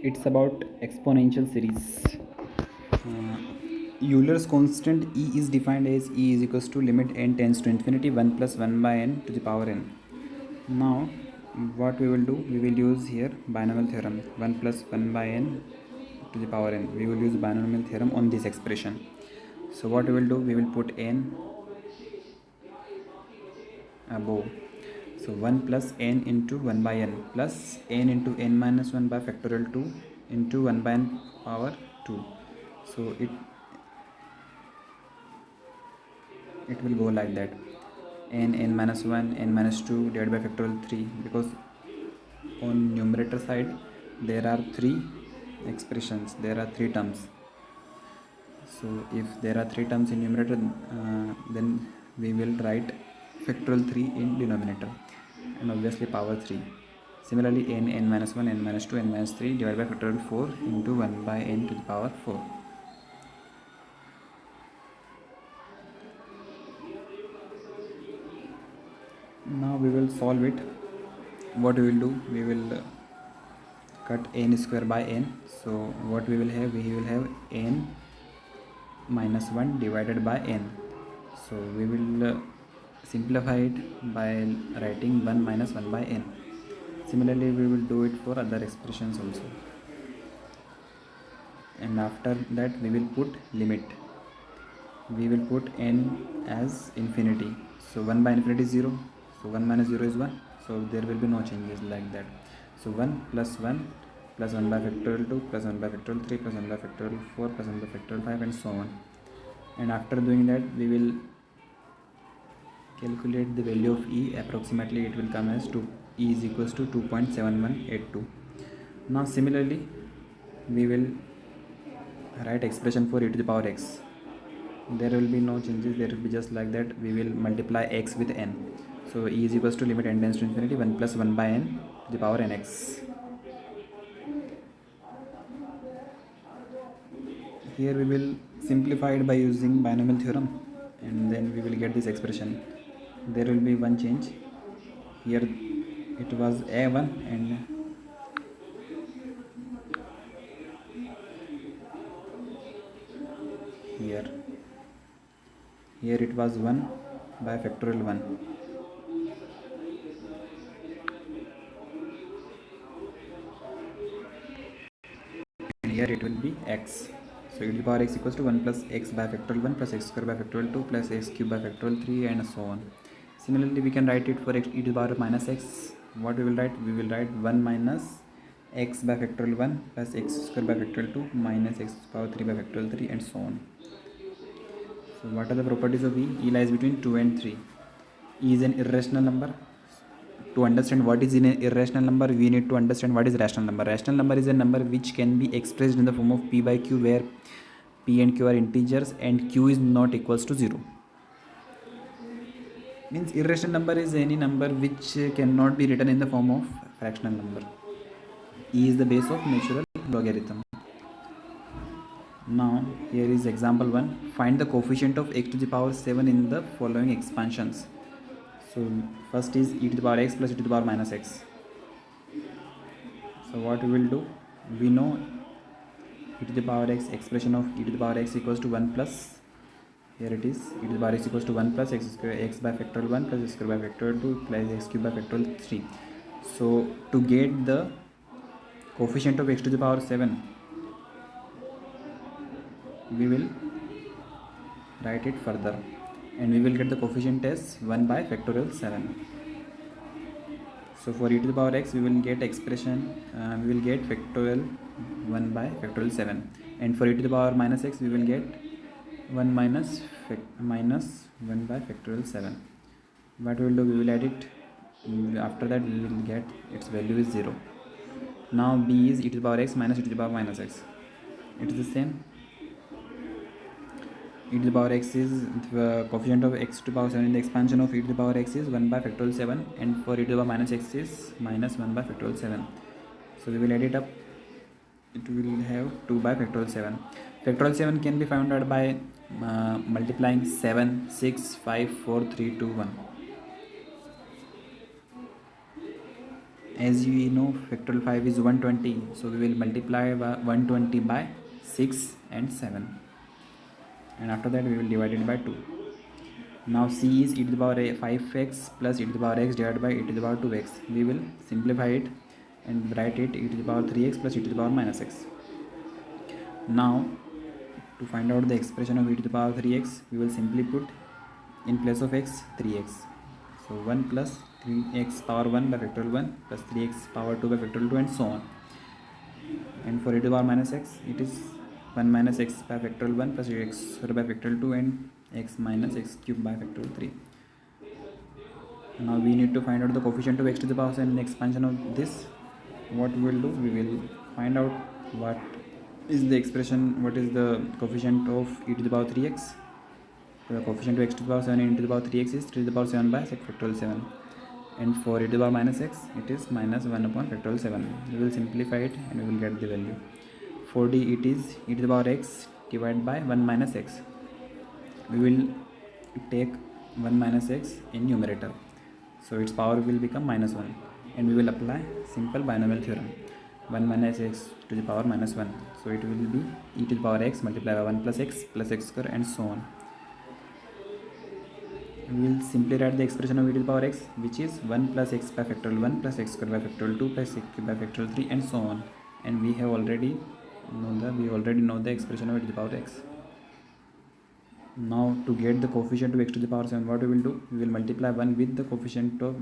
It's about exponential series. Uh, Euler's constant E is defined as E is equals to limit n tends to infinity 1 plus 1 by n to the power n. Now what we will do, we will use here binomial theorem 1 plus 1 by n to the power n. We will use binomial theorem on this expression. So what we will do, we will put n above. So 1 plus n into 1 by n plus n into n minus 1 by factorial 2 into 1 by n power 2. So it will go like that, n minus 1 n minus 2 divided by factorial 3, because on numerator side there are three expressions, there are three terms. So if there are three terms in numerator, then we will write factorial 3 in denominator and obviously power 3. Similarly n minus 1 n minus 2 n minus 3 divided by factorial 4 into 1 by n to the power 4. Now we will solve it. What we will do, we will cut n square by n. So what we will have, we will have n minus 1 divided by n. So we will simplify it by writing 1 minus 1 by n. Similarly we will do it for other expressions also, and after that we will put limit. We will put n as infinity. So 1 by infinity is 0, so 1 minus 0 is 1, so there will be no changes like that. So 1 plus 1 plus 1 by factorial 2 plus 1 by factorial 3 plus 1 by factorial 4 plus 1 by factorial 5 and so on. And after doing that we will calculate the value of E. Approximately it will come as E is equals to 2.7182. Now similarly we will write expression for e to the power x. There will be no changes, there will be just like that. We will multiply x with n. So E is equals to limit n tends to infinity 1 plus 1 by n to the power nx. Here we will simplify it by using binomial theorem, and then we will get this expression. There will be one change. Here it was a1 and here it was 1 by factorial 1. And here it will be x. So e to the power x equals to 1 plus x by factorial 1 plus x square by factorial 2 plus x cube by factorial 3 and so on. Similarly we can write it for x, e to the power minus x. What we will write? We will write 1 minus x by factorial 1 plus x square by factorial 2 minus x power 3 by factorial 3 and so on. So what are the properties of E? E lies between 2 and 3. E is an irrational number. To understand what is an irrational number, we need to understand what is rational number. Rational number is a number which can be expressed in the form of p by q, where p and q are integers and q is not equals to 0. Means irrational number is any number which cannot be written in the form of fractional number. E is the base of natural logarithm. Now here is example 1. Find the coefficient of x to the power 7 in the following expansions. So first is e to the power x plus e to the power minus x. So what we will do, we know e to the power x, expression of e to the power x equals to 1 plus, here it is, e to the power x equals to 1 plus x square, x by factorial 1 plus x square by factorial 2 plus x cube by factorial 3. So to get the coefficient of x to the power 7, we will write it further, and we will get the coefficient as 1 by factorial 7. So for e to the power x we will get expression, we will get factorial 1 by factorial 7, and for e to the power minus x we will get 1 minus 1 by factorial 7. What we will do, we will add it. After that we will get its value is 0. Now b is e to the power x minus e to the power minus x. It is the same. E to the power x is the coefficient of x to the power 7 in the expansion of e to the power x is 1 by factorial 7, and for e to the power minus x is minus 1 by factorial 7. So we will add it up. It will have 2 by factorial 7. Factorial 7 can be found out by multiplying 7, 6, 5, 4, 3, 2, 1. as you know, factorial 5 is 120, so we will multiply 120 by 6 and 7, and after that we will divide it by 2. Now c is e to the power 5x plus e to the power x divided by e to the power 2x. We will simplify it and write it e to the power 3x plus e to the power minus x. Now to find out the expression of e to the power 3x, we will simply put in place of x 3x. So 1 plus 3x power 1 by factorial 1 plus 3x power 2 by factorial 2 and so on. And for e to the power minus x, it is 1 minus x by factorial 1 plus x squared by factorial 2 and x minus x cubed by factorial 3. Now we need to find out the coefficient of x to the power and expansion of this. What we will do, we will find out what is the expression, what is the coefficient of e to the power 3x. The coefficient of x to the power 7 and e to the power 3x is 3 to the power 7 by factorial 7, and for e to the power minus x, it is minus 1 upon factorial 7. We will simplify it and we will get the value. For d, it is e to the power x divided by 1 minus x. We will take 1 minus x in numerator, so its power will become minus 1, and we will apply simple binomial theorem. 1 minus x to the power minus 1, so it will be e to the power x multiplied by 1 plus x square and so on. We will simply write the expression of e to the power x, which is 1 plus x by factorial 1 plus x square by factorial 2 plus x cube by factorial 3 and so on. And we already know the expression of e to the power x. Now to get the coefficient of x to the power 7, what we will do, we will multiply 1 with the coefficient of